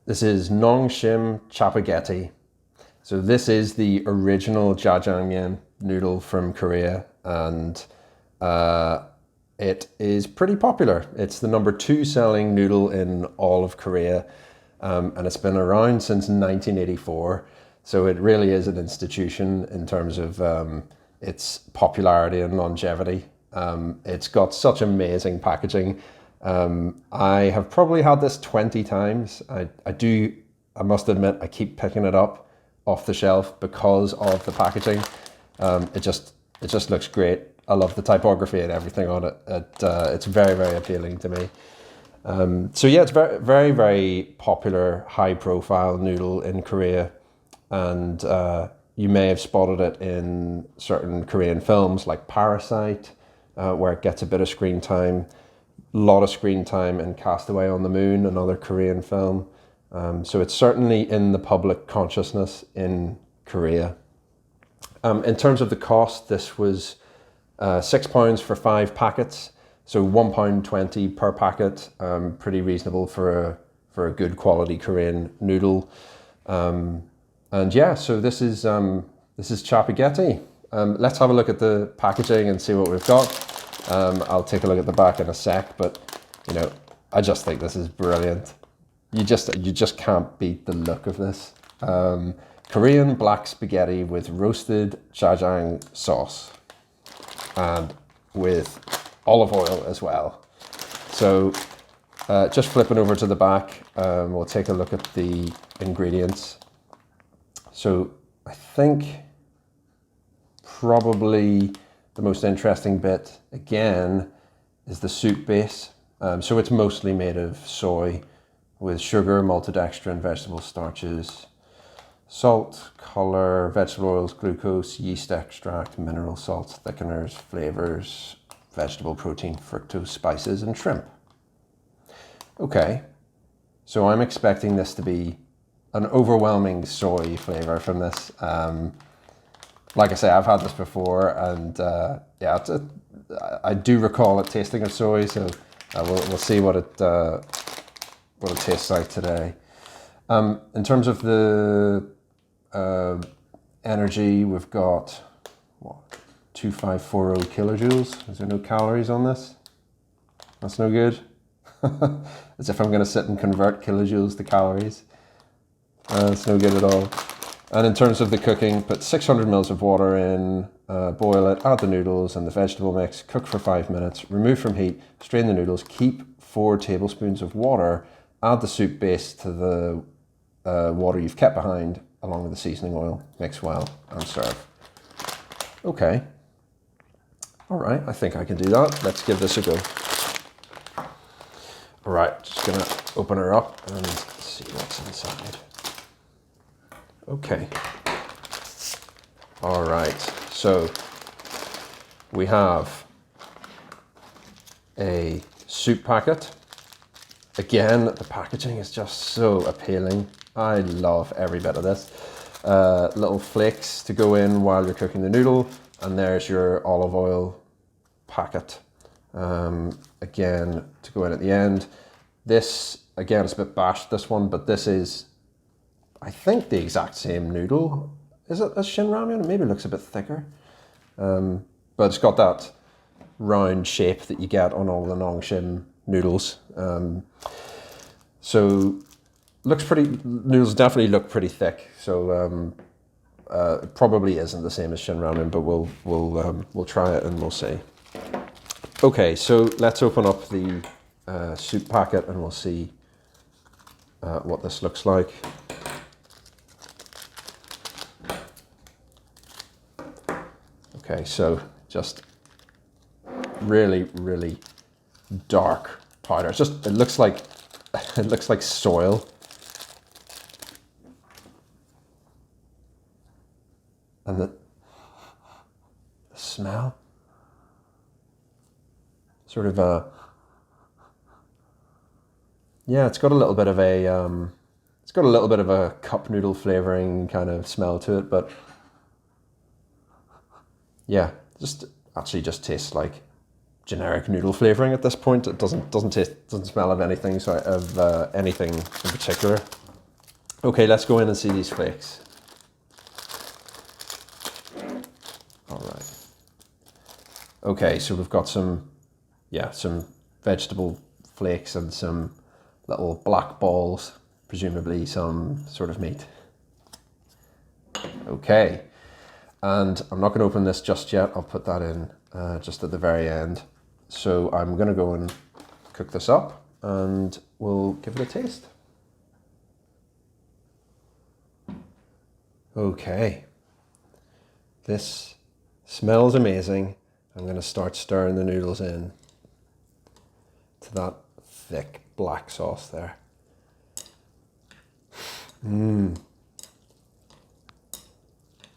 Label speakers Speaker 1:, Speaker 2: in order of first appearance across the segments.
Speaker 1: This is Nongshim Chapageti. So this is the original jjajangmyeon noodle from Korea, and it is pretty popular. It's the #2 selling noodle in all of Korea, and it's been around since 1984. So it really is an institution in terms of its popularity and longevity. It's got such amazing packaging. I have probably had this 20 times. I must admit, I keep picking it up off the shelf because of the packaging. It just looks great. I love the typography and everything on it. It's very, very appealing to me. So yeah, it's very, very, very popular, high profile noodle in Korea. And you may have spotted it in certain Korean films like Parasite, where it gets a bit of screen time. A lot of screen time in Castaway on the Moon, another Korean film. So it's certainly in the public consciousness in Korea. In terms of the cost, this was £6 for 5 packets, so £1.20 per packet. Pretty reasonable for a good quality Korean noodle. And yeah, so this is Chapageti. Let's have a look at the packaging and see what we've got. I'll take a look at the back in a sec, but you know, I just think this is brilliant. You just can't beat the look of this. Korean black spaghetti with roasted jjajang sauce and with olive oil as well. So just flipping over to the back, we'll take a look at the ingredients. So I think probably the most interesting bit, again, is the soup base. So it's mostly made of soy with sugar, maltodextrin, vegetable starches, salt, color, vegetable oils, glucose, yeast extract, mineral salts, thickeners, flavors, vegetable protein, fructose, spices, and shrimp. Okay, so I'm expecting this to be an overwhelming soy flavor from this. Like I say, I've had this before, and yeah, I do recall it tasting of soy, so we'll see what it tastes like today. In terms of the energy, we've got 2540 kilojoules. Is there no calories on this? That's no good. As if I'm going to sit and convert kilojoules to calories. It's no good at all. And in terms of the cooking, put 600 mils of water in, boil it, add the noodles and the vegetable mix, cook for 5 minutes, remove from heat, strain the noodles, keep 4 tablespoons of water, add the soup base to the water you've kept behind, along with the seasoning oil, mix well and serve. Okay. All right, I think I can do that. Let's give this a go. All right, just gonna open her up and see what's inside. Okay. All right, so we have a soup packet. Again, the packaging is just so appealing. I love every bit of this. Little flakes to go in while you're cooking the noodle, and there's your olive oil packet. Again, to go in at the end. This, again, it's a bit bashed, this one, but this is, I think, the exact same noodle. Is it a Shin Ramyun? It maybe looks a bit thicker. But it's got that round shape that you get on all the Nongshim noodles. So looks pretty, noodles definitely look pretty thick. So it probably isn't the same as Shin Ramyun, but we'll try it and we'll see. Okay, so let's open up the soup packet and we'll see what this looks like. Okay, so just really, really dark powder. It looks like soil. And the smell, sort of yeah, it's got a little bit of a cup noodle flavoring kind of smell to it, but yeah, just tastes like generic noodle flavoring at this point. It doesn't smell of anything, anything in particular. Okay, let's go in and see these flakes. All right. Okay, so we've got some vegetable flakes and some little black balls, presumably some sort of meat. Okay, and I'm not going to open this just yet. I'll put that in just at the very end. So I'm going to go and cook this up and we'll give it a taste. Okay, this smells amazing. I'm going to start stirring the noodles in to that thick black sauce there.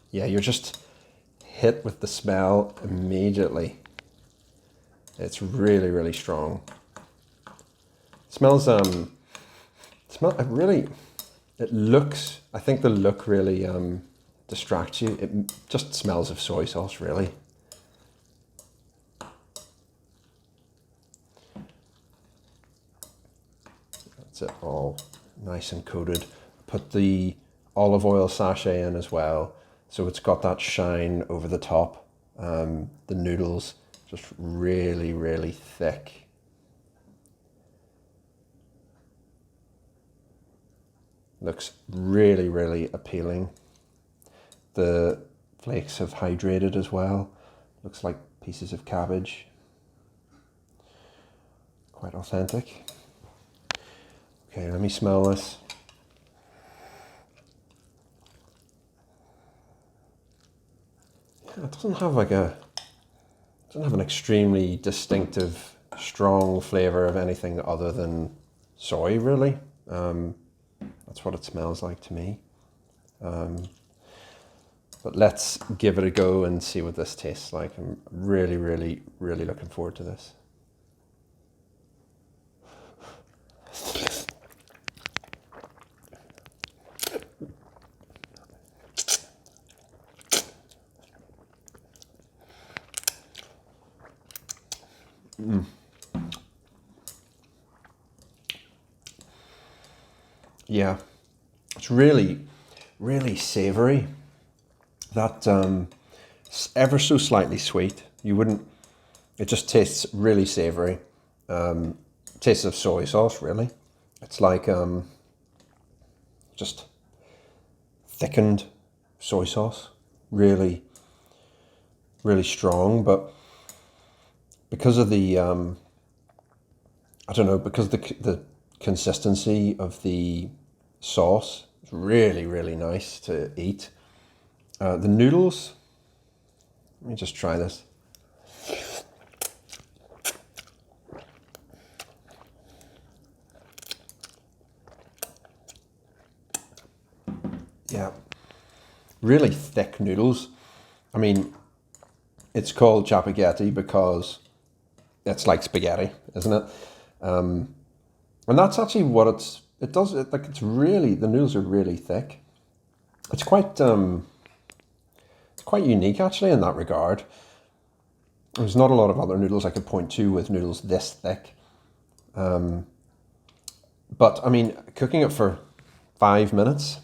Speaker 1: Yeah, you're just hit with the smell immediately. It's really, really strong. It smells, I think the look really distracts you. It just smells of soy sauce, really. That's it, all nice and coated. Put the olive oil sachet in as well, so it's got that shine over the top. The noodles just really, really thick. Looks really, really appealing. The flakes have hydrated as well. Looks like pieces of cabbage. Quite authentic. Okay, let me smell this. Yeah, it doesn't have an extremely distinctive, strong flavor of anything other than soy, really. That's what it smells like to me. But let's give it a go and see what this tastes like. I'm really, really, really looking forward to this. Yeah, it's really, really savory. That ever so slightly sweet. It just tastes really savory. Tastes of soy sauce, really. It's like just thickened soy sauce. Really, really strong, but because of the because the consistency of the sauce is really, really nice to eat. The noodles, let me just try this. Yeah, really thick noodles. I mean, it's called chapaghetti because it's like spaghetti, isn't it? And that's actually what it does. It's really, the noodles are really thick. It's quite unique actually in that regard. There's not a lot of other noodles I could point to with noodles this thick. But I mean, cooking it for 5 minutes,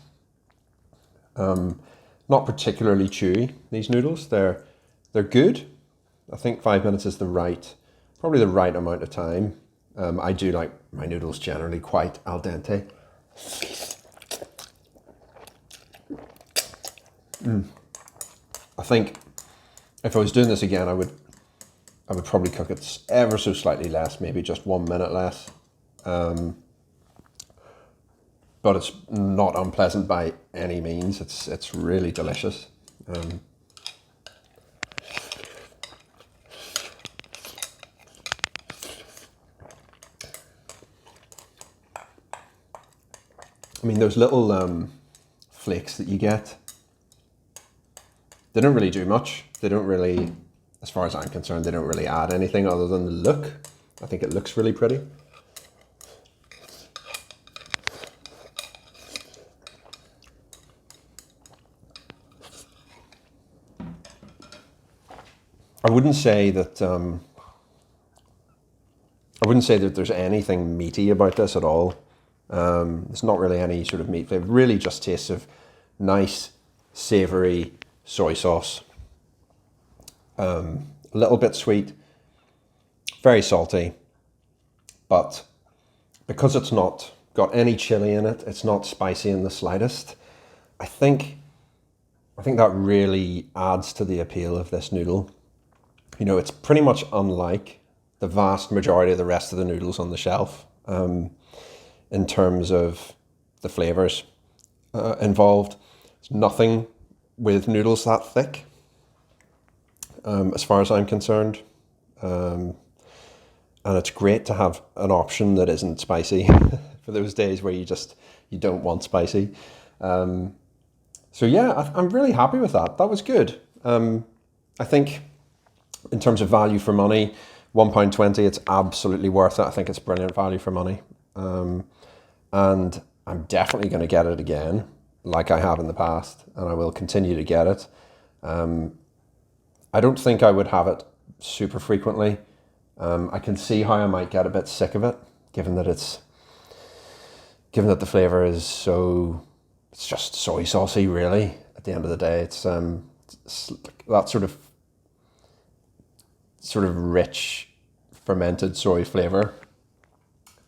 Speaker 1: not particularly chewy, these noodles. They're good. I think 5 minutes is probably the right amount of time. I do like my noodles generally quite al dente. I think if I was doing this again, I would probably cook it ever so slightly less, maybe just 1 minute less. But it's not unpleasant by any means. It's really delicious. I mean, those little flakes that you get, they don't really do much. They don't really, as far as I'm concerned, they don't really add anything other than the look. I think it looks really pretty. I wouldn't say that there's anything meaty about this at all. There's not really any sort of meat flavor. It really just tastes of nice, savory soy sauce. A little bit sweet, very salty, but because it's not got any chili in it, it's not spicy in the slightest. I think that really adds to the appeal of this noodle. You know, it's pretty much unlike the vast majority of the rest of the noodles on the shelf, in terms of the flavors involved. There's nothing with noodles that thick, as far as I'm concerned. And it's great to have an option that isn't spicy for those days where you don't want spicy. So yeah, I'm really happy with that. That was good. I think in terms of value for money, £1.20, it's absolutely worth it. I think it's brilliant value for money. And I'm definitely going to get it again, like I have in the past, and I will continue to get it. I don't think I would have it super frequently. I can see how I might get a bit sick of it, given that the flavor is it's just soy saucy, really. At the end of the day, it's that sort of rich fermented soy flavor.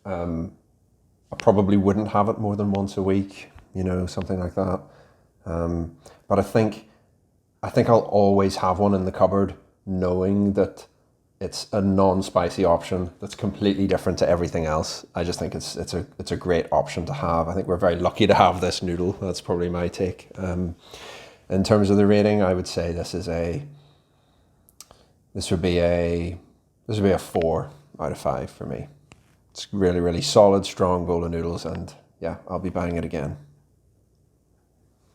Speaker 1: I probably wouldn't have it more than once a week, something like that. But I think I'll always have one in the cupboard, knowing that it's a non-spicy option that's completely different to everything else. I just think it's a great option to have. I think we're very lucky to have this noodle. That's probably my take. In terms of the rating, I would say this would be a 4 out of 5 for me. It's really, really solid, strong bowl of noodles, and yeah, I'll be buying it again.